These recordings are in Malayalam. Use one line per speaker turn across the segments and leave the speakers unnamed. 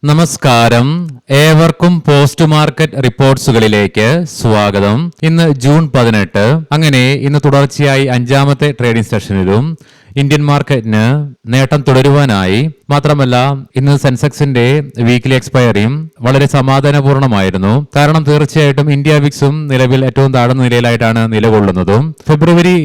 നമസ്കാരം, ഏവർക്കും പോസ്റ്റ് മാർക്കറ്റ് റിപ്പോർട്ട്സുകളിലേക്ക് സ്വാഗതം. ഇന്ന് ജൂൺ 18. അങ്ങനെ ഇന്ന് തുടർച്ചയായി 5ാമത്തെ ട്രേഡിംഗ് സെഷനിലും ഇന്ത്യൻ മാർക്കറ്റിന് നേട്ടം തുടരുവാനായി. മാത്രമല്ല, ഇന്ന് സെൻസെക്സിന്റെ വീക്കിലി എക്സ്പയറിയും വളരെ സമാധാനപൂർണമായിരുന്നു. കാരണം തീർച്ചയായിട്ടും ഇന്ത്യ വിക്സും നിലവിൽ ഏറ്റവും താഴ്ന്ന നിലയിലായിട്ടാണ് നിലകൊള്ളുന്നതും. ഫെബ്രുവരി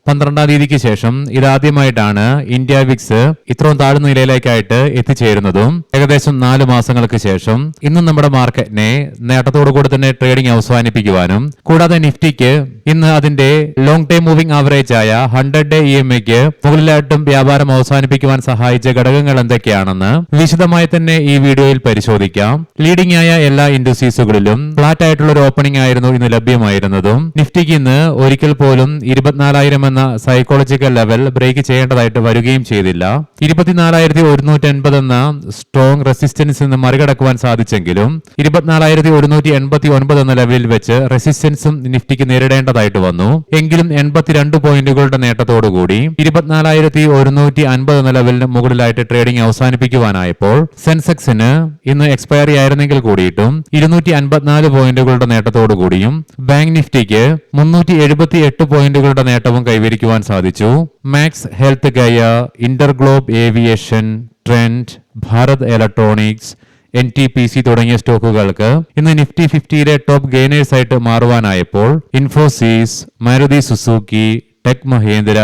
12-ാം തീയതിക്ക് ശേഷം ഇതാദ്യമായിട്ടാണ് ഇന്ത്യ വിക്സ് ഇത്രയും താഴ്ന്ന നിലയിലേക്കായിട്ട് എത്തിച്ചേരുന്നതും. ഏകദേശം 4 മാസങ്ങൾക്ക് ശേഷം ഇന്നും നമ്മുടെ മാർക്കറ്റിനെ നേട്ടത്തോടുകൂടി തന്നെ ട്രേഡിംഗ് അവസാനിപ്പിക്കുവാനും, കൂടാതെ നിഫ്റ്റിക്ക് ഇന്ന് അതിന്റെ ലോങ് ടൈം മൂവിംഗ് ആവറേജ് ആയ 100-ഡേ EMAക്ക് മുകളിലായിട്ടും വ്യാപാരം അവസാനിപ്പിക്കുവാൻ സഹായിച്ച ഘടകങ്ങൾ എന്തൊക്കെയാണെന്ന് വിശദമായി തന്നെ ഈ വീഡിയോയിൽ പരിശോധിക്കാം. ലീഡിംഗ് ആയ എല്ലാ ഇൻഡസ്ട്രീസുകളിലും ഫ്ലാറ്റ് ആയിട്ടുള്ള ഒരു ഓപ്പണിംഗ് ആയിരുന്നു ഇന്ന് ലഭ്യമായിരുന്നതും. നിഫ്റ്റിക്ക് ഇന്ന് ഒരിക്കൽ പോലും 24,000 എന്ന സൈക്കോളജിക്കൽ ലെവൽ ബ്രേക്ക് ചെയ്യേണ്ടതായിട്ട് വരികയും ചെയ്തില്ല. 24,180 എന്ന സ്ട്രോങ് റെസിസ്റ്റൻസ് നിന്ന് മറികടക്കുവാൻ സാധിച്ചെങ്കിലും 24,189 എന്ന ലെവലിൽ വെച്ച് റെസിസ്റ്റൻസും നിഫ്റ്റിക്ക് നേരിടേണ്ടതായിട്ട് വന്നു. എങ്കിലും 82 പോയിന്റുകളുടെ നേട്ടത്തോടുകൂടി 24,150 എന്ന ലെവലിന് മുകളിലായിട്ട് ട്രേഡിംഗ് അവസാനിപ്പിക്കുവാനായപ്പോൾ സെൻസെക്സിന് ഇന്ന് എക്സ്പയറി ആയിരുന്നെങ്കിൽ കൂടിയിട്ടും 254 പോയിന്റുകളുടെ നേട്ടത്തോടുകൂടിയും ബാങ്ക് നിഫ്റ്റിക്ക് 378 പോയിന്റുകളുടെ നേട്ടവും കൈവരിക്കുവാൻ സാധിച്ചു. Max Healthcare, InterGlobe Aviation, Trent, Bharat Electronics, NTPC തുടങ്ങിയ സ്റ്റോക്കുകൾക്ക് ഇന്ന് നിഫ്റ്റി 50-യിലെ ടോപ്പ് ഗെയിനേഴ്സ് ആയിട്ട് മാറുവാനായപ്പോൾ Infosys, Maruti Suzuki, Tech Mahindra,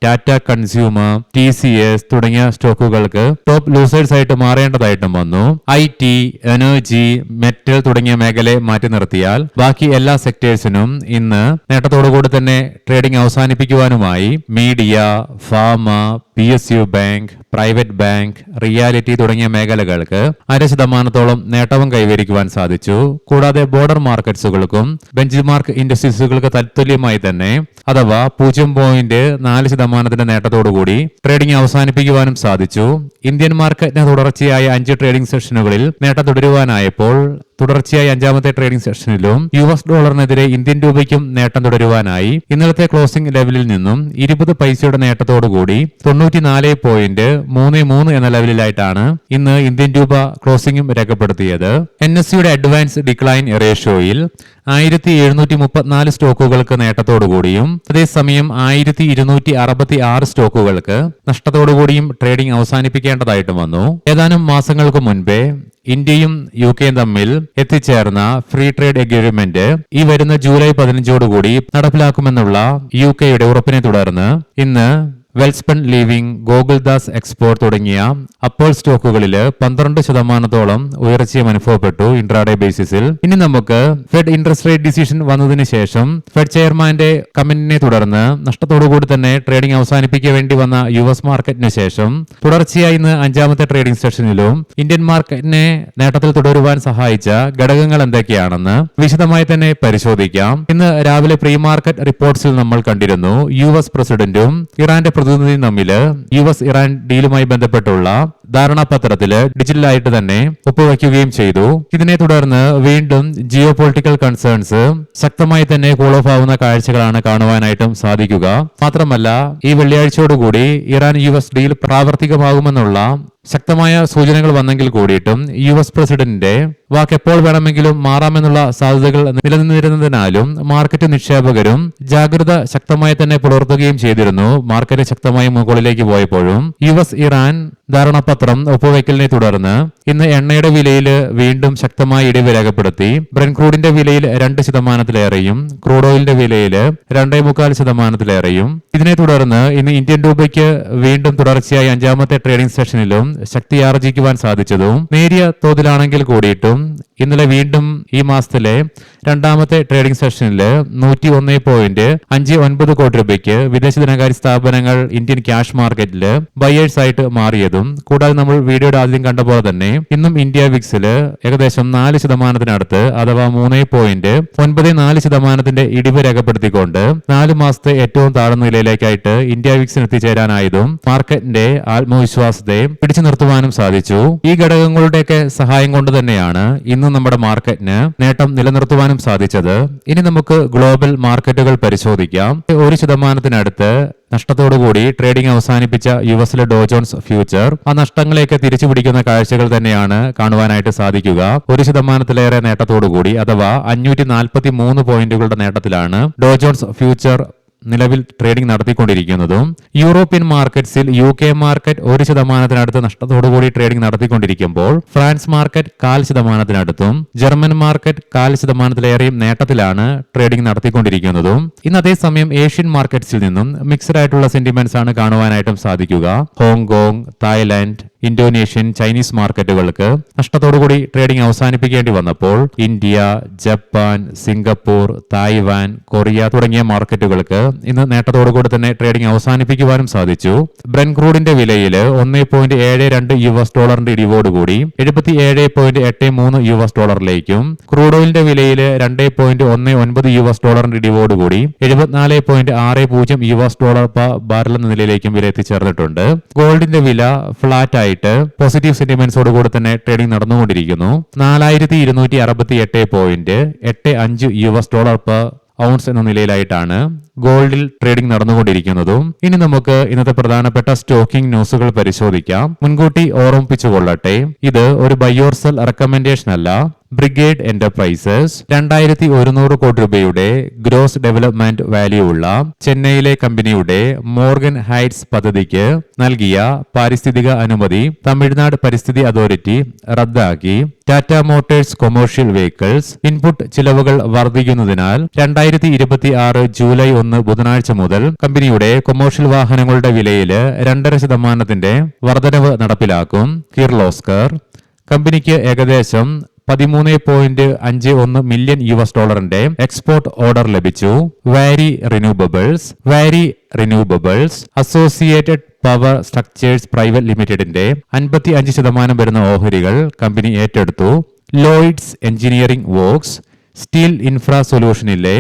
Tata Consumer, TCS തുടങ്ങിയ സ്റ്റോക്കുകൾക്ക് ടോപ്പ് ലൂസേഴ്സ് ആയിട്ട് മാറേണ്ടതായിട്ടും വന്നു. IT, എനർജി, മെറ്റൽ തുടങ്ങിയ മേഖലയെ മാറ്റി നിർത്തിയാൽ ബാക്കി എല്ലാ സെക്ടേഴ്സിനും ഇന്ന് നേട്ടത്തോടുകൂടി തന്നെ ട്രേഡിംഗ് അവസാനിപ്പിക്കുവാനുമായി media, pharma, PSU bank, private bank, reality തുടങ്ങിയ മേഖലകൾക്ക് 0.5% നേട്ടവും കൈവരിക്കുവാൻ സാധിച്ചു. കൂടാതെ ബോർഡർ മാർക്കറ്റ്സുകൾക്കും ബെഞ്ച് മാർക്ക് ഇൻഡസ്ട്രീസുകൾക്ക് തത്തുല്യമായി തന്നെ അഥവാ 0.4% നേട്ടത്തോടുകൂടി ട്രേഡിംഗ് അവസാനിപ്പിക്കുവാനും സാധിച്ചു. ഇന്ത്യൻ മാർക്കറ്റിന് തുടർച്ചയായ 5 ട്രേഡിംഗ് സെഷനുകളിൽ നേട്ടം തുടരുവാനായപ്പോൾ തുടർച്ചയായി 5ാമത്തെ ട്രേഡിംഗ് സെഷനിലും US ഡോളറിനെതിരെ ഇന്ത്യൻ രൂപയ്ക്കും നേട്ടം തുടരുവാനായി. ഇന്നലത്തെ ക്ലോസിംഗ് ലെവലിൽ നിന്നും 20 പൈസയുടെ നേട്ടത്തോടുകൂടി 94.33 എന്ന ലെവലിലായിട്ടാണ് ഇന്ന് ഇന്ത്യൻ രൂപ ക്ലോസിംഗും രേഖപ്പെടുത്തിയത്. NSEയുടെ അഡ്വാൻസ് ഡിക്ലൈൻ റേഷ്യോയിൽ 1,734 സ്റ്റോക്കുകൾക്ക് നേട്ടത്തോടുകൂടിയും അതേസമയം 1,266 സ്റ്റോക്കുകൾക്ക് നഷ്ടത്തോടുകൂടിയും ട്രേഡിംഗ് അവസാനിപ്പിക്കേണ്ടതായിട്ടും വന്നു. ഏതാനും മാസങ്ങൾക്ക് മുൻപേ ഇന്ത്യയും UKയും തമ്മിൽ എത്തിച്ചേർന്ന ഫ്രീ ട്രേഡ് എഗ്രിമെന്റ് ഈ വരുന്ന ജൂലൈ 15 നടപ്പിലാക്കുമെന്നുള്ള UKയുടെ ഉറപ്പിനെ തുടർന്ന് ഇന്ന് വെൽസ്പൺ ലീവിംഗ്, ഗോകുൽദാസ് എക്സ്പോർട്ട് തുടങ്ങിയ അപ്പോൾ സ്റ്റോക്കുകളിൽ 12% ഉയർച്ചയും അനുഭവപ്പെട്ടു ഇൻട്രാഡേ ബേസിസിൽ. ഇനി നമുക്ക് ഫെഡ് ഇൻട്രസ്റ്റ് റേറ്റ് ഡിസിഷൻ വന്നതിന് ശേഷം ഫെഡ് ചെയർമാന്റെ കമന്റിനെ തുടർന്ന് നഷ്ടത്തോടുകൂടി തന്നെ ട്രേഡിംഗ് അവസാനിപ്പിക്കേണ്ടി വന്ന US മാർക്കറ്റിന് ശേഷം തുടർച്ചയായി ഇന്ന് 5ാമത്തെ ട്രേഡിംഗ് സെഷനിലും ഇന്ത്യൻ മാർക്കറ്റിനെ നേട്ടത്തിൽ തുടരുവാൻ സഹായിച്ച ഘടകങ്ങൾ എന്തൊക്കെയാണെന്ന് വിശദമായി തന്നെ പരിശോധിക്കാം. ഇന്ന് രാവിലെ പ്രീ മാർക്കറ്റ് റിപ്പോർട്ട്സിൽ നമ്മൾ കണ്ടിരുന്നു US പ്രസിഡന്റും ഇറാന്റെ പ്രതിനിധിയും തമ്മിൽ US ഇറാൻ ഡീലുമായി ബന്ധപ്പെട്ടുള്ള ധാരണാപത്രത്തില് ഡിജിറ്റലായിട്ട് തന്നെ ഒപ്പുവയ്ക്കുകയും ചെയ്തു. ഇതിനെ തുടർന്ന് വീണ്ടും ജിയോ പൊളിറ്റിക്കൽ കൺസേൺസ് ശക്തമായി തന്നെ കൂൾ ഓഫ് ആവുന്ന കാഴ്ചകളാണ് കാണുവാനായിട്ടും സാധിക്കുക. മാത്രമല്ല, ഈ വെള്ളിയാഴ്ചയോടുകൂടി ഇറാൻ US ഡീൽ പ്രാവർത്തികമാകുമെന്നുള്ള ശക്തമായ സൂചനകൾ വന്നെങ്കിൽ കൂടിയിട്ടും US പ്രസിഡന്റിന്റെ വാക്ക് എപ്പോൾ വേണമെങ്കിലും മാറാമെന്നുള്ള സാധ്യതകൾ നിലനിന്നിരുന്നതിനാലും മാർക്കറ്റ് നിക്ഷേപകരും ജാഗ്രത ശക്തമായി തന്നെ പുലർത്തുകയും ചെയ്തിരുന്നു. മാർക്കറ്റ് ശക്തമായി മുകളിലേക്ക് പോയപ്പോഴും US ഇറാൻ ധാരണാപത്രം ഒപ്പുവയ്ക്കലിനെ തുടർന്ന് ഇന്ന് എണ്ണയുടെ വിലയിൽ വീണ്ടും ശക്തമായ ഇടിവ് രേഖപ്പെടുത്തി. ബ്രെന്റ് ക്രൂഡിന്റെ വിലയിൽ 2%-ലേറെയും ക്രൂഡ് ഓയിലിന്റെ വിലയിൽ 2.25%-ലേറെയും. ഇതിനെ തുടർന്ന് ഇന്ന് ഇന്ത്യൻ രൂപയ്ക്ക് വീണ്ടും തുടർച്ചയായി 5ാമത്തെ ട്രേഡിംഗ് സെഷനിലും ശക്തിയാർജിക്കുവാൻ സാധിച്ചതും നേരിയ തോതിലാണെങ്കിൽ കൂടിയിട്ടും ഇന്നലെ വീണ്ടും ഈ മാസത്തിലെ 2ാമത്തെ ട്രേഡിംഗ് സെഷനിൽ 101.59 കോടി രൂപയ്ക്ക് വിദേശ ധനകാര്യ സ്ഥാപനങ്ങൾ ഇന്ത്യൻ ക്യാഷ് മാർക്കറ്റിൽ ബയേഴ്സ് ആയിട്ട് മാറിയതും. കൂടാതെ നമ്മൾ വീഡിയോയുടെ ആദ്യം കണ്ട പോലെ തന്നെ ഇന്നും ഇന്ത്യ വിക്സില് ഏകദേശം 4%-നടുത്ത് അഥവാ 3.94% ഇടിവ് രേഖപ്പെടുത്തിക്കൊണ്ട് 4 മാസത്തെ ഏറ്റവും താഴ്ന്ന നിലയിലേക്കായിട്ട് ഇന്ത്യ വിക്സിന് എത്തിച്ചേരാനായതും മാർക്കറ്റിന്റെ ആത്മവിശ്വാസത്തെ പിടിച്ചു നിർത്തുവാനും സാധിച്ചു. ഈ ഘടകങ്ങളുടെയൊക്കെ സഹായം കൊണ്ട് തന്നെയാണ് ഇന്ന് നമ്മുടെ മാർക്കറ്റിന് നേട്ടം നിലനിർത്തുവാനും സാധിച്ചത്. ഇനി നമുക്ക് ഗ്ലോബൽ മാർക്കറ്റുകൾ പരിശോധിക്കാം. 1% നഷ്ടത്തോടുകൂടി ട്രേഡിംഗ് അവസാനിപ്പിച്ച യുഎസിലെ ഡോ ജോൺസ് ഫ്യൂച്ചർ ആ നഷ്ടങ്ങളെയൊക്കെ തിരിച്ചു പിടിക്കുന്ന കാഴ്ചകൾ തന്നെയാണ് കാണുവാനായിട്ട് സാധിക്കുക. 1%-ലേറെ നേട്ടത്തോടുകൂടി അഥവാ 543 പോയിന്റുകളുടെ നേട്ടത്തിലാണ് ഡോ ജോൺസ് ഫ്യൂച്ചർ നിലവിൽ ട്രേഡിംഗ് നടത്തിക്കൊണ്ടിരിക്കുന്നതും. യൂറോപ്യൻ മാർക്കറ്റ്സിൽ UK മാർക്കറ്റ് 1%-അടുത്ത് നഷ്ടത്തോടുകൂടി ട്രേഡിംഗ് നടത്തിക്കൊണ്ടിരിക്കുമ്പോൾ ഫ്രാൻസ് മാർക്കറ്റ് 0.5%-അടുത്തും ജർമ്മൻ മാർക്കറ്റ് 0.5%-ലേറെയും നേട്ടത്തിലാണ് ട്രേഡിംഗ് നടത്തിക്കൊണ്ടിരിക്കുന്നതും. ഇന്ന് അതേസമയം ഏഷ്യൻ മാർക്കറ്റ്സിൽ നിന്നും മിക്സഡ് ആയിട്ടുള്ള സെന്റിമെന്റ്സ് ആണ് കാണുവാനായിട്ടും സാധിക്കുക. ഹോങ്കോങ്, തായ്ലാന്റ്, ഇന്തോനേഷ്യൻ, ചൈനീസ് മാർക്കറ്റുകൾക്ക് നഷ്ടത്തോടുകൂടി ട്രേഡിംഗ് അവസാനിപ്പിക്കേണ്ടി വന്നപ്പോൾ India, Japan, Singapore, Taiwan, Korea തുടങ്ങിയ മാർക്കറ്റുകൾക്ക് ഇന്ന് നേട്ടത്തോടുകൂടി തന്നെ ട്രേഡിംഗ് അവസാനിപ്പിക്കുവാനും സാധിച്ചു. ബ്രെന്റ് ക്രൂഡിന്റെ വിലയിൽ $1.72 ഇടിവോടുകൂടി $77.83 ക്രൂഡ് ഓയിലിന്റെ വിലയിൽ $2.19 ഇടിവോടുകൂടി $74.60 ബാരൽ എന്ന നിലയിലേക്കും വില എത്തിച്ചേർന്നിട്ടുണ്ട്. ഗോൾഡിന്റെ വില ഫ്ലാറ്റ് ആയിട്ട് പോസിറ്റീവ് സെന്റിമെന്റ്സോടുകൂടി തന്നെ ട്രേഡിംഗ് നടന്നുകൊണ്ടിരിക്കുന്നു. $4228.85 ഔൺസ് എന്ന നിലയിലായിട്ടാണ് ഗോൾഡിൽ ട്രേഡിംഗ് നടന്നുകൊണ്ടിരിക്കുന്നതും. ഇനി നമുക്ക് ഇന്നത്തെ പ്രധാനപ്പെട്ട സ്റ്റോക്കിംഗ് ന്യൂസുകൾ പരിശോധിക്കാം. മുൻകൂട്ടി ഓർമ്മിപ്പിച്ചുകൊള്ളട്ടെ, ഇത് ഒരു ബൈ ഓർ സെൽ റെക്കമെൻഡേഷൻ അല്ല. ബ്രിഗേഡ് എന്റർപ്രൈസസ് 2100 കോടി രൂപയുടെ ഗ്രോസ് ഡെവലപ്മെന്റ് വാല്യൂ ഉള്ള ചെന്നൈയിലെ കമ്പനിയുടെ മോർഗൻ ഹൈറ്റ്സ് പദ്ധതിക്ക് നൽകിയ പാരിസ്ഥിതിക അനുമതി തമിഴ്നാട് പരിസ്ഥിതി അതോറിറ്റി റദ്ദാക്കി. Tata Motors commercial vehicles input ചിലവുകൾ വർദ്ധിക്കുന്നതിനാൽ 2026 ജൂലൈ 1 ബുധനാഴ്ച മുതൽ കമ്പനിയുടെ കൊമേഴ്ഷ്യൽ വാഹനങ്ങളുടെ വിലയിൽ 2.5% വർധനവ് നടപ്പിലാക്കും. കിർലോസ്കർ കമ്പനിക്ക് ഏകദേശം $13.51 മില്യൺ എക്സ്പോർട്ട് ഓർഡർ ലഭിച്ചു. Waaree Renewables Associated Power Structures Private ലിമിറ്റഡിന്റെ 55% വരുന്ന ഓഹരികൾ കമ്പനി ഏറ്റെടുത്തു. Lloyds Engineering Works Steel Infra സൊല്യൂഷനിലെ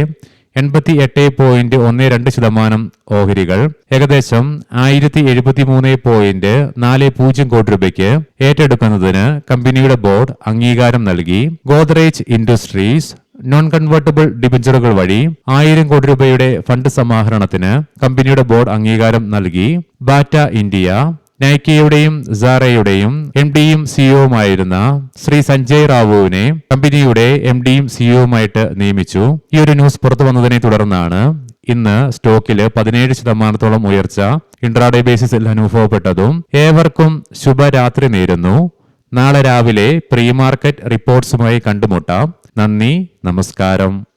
88.12% ഓഹരികൾ ഏകദേശം $1073.40 കോടി രൂപയ്ക്ക് ഏറ്റെടുക്കുന്നതിന് കമ്പനിയുടെ ബോർഡ് അംഗീകാരം നൽകി. ഗോദ്രേജ് ഇൻഡസ്ട്രീസ് നോൺ കൺവേർട്ടബിൾ ഡിബഞ്ചറുകൾ വഴി 1000 കോടി രൂപയുടെ ഫണ്ട് സമാഹരണത്തിന് കമ്പനിയുടെ ബോർഡ് അംഗീകാരം നൽകി. ബാറ്റ ഇന്ത്യ നൈക്കയുടെയും സാറയുടെയും MDയും CEOയുമായിരുന്ന ശ്രീ സഞ്ജയ് റാവുവിനെ കമ്പനിയുടെ MDയും CEOയുമായിട്ട് നിയമിച്ചു. ഈ ഒരു ന്യൂസ് പുറത്തു വന്നതിനെ തുടർന്നാണ് ഇന്ന് സ്റ്റോക്കില് 17% ഉയർച്ച ഇൻട്രാഡേ ബേസിസിൽ അനുഭവപ്പെട്ടതും. ഏവർക്കും ശുഭരാത്രി നേരുന്നു. നാളെ രാവിലെ പ്രീ മാർക്കറ്റ് റിപ്പോർട്ട്സുമായി കണ്ടുമുട്ടാം. നന്ദി, നമസ്കാരം.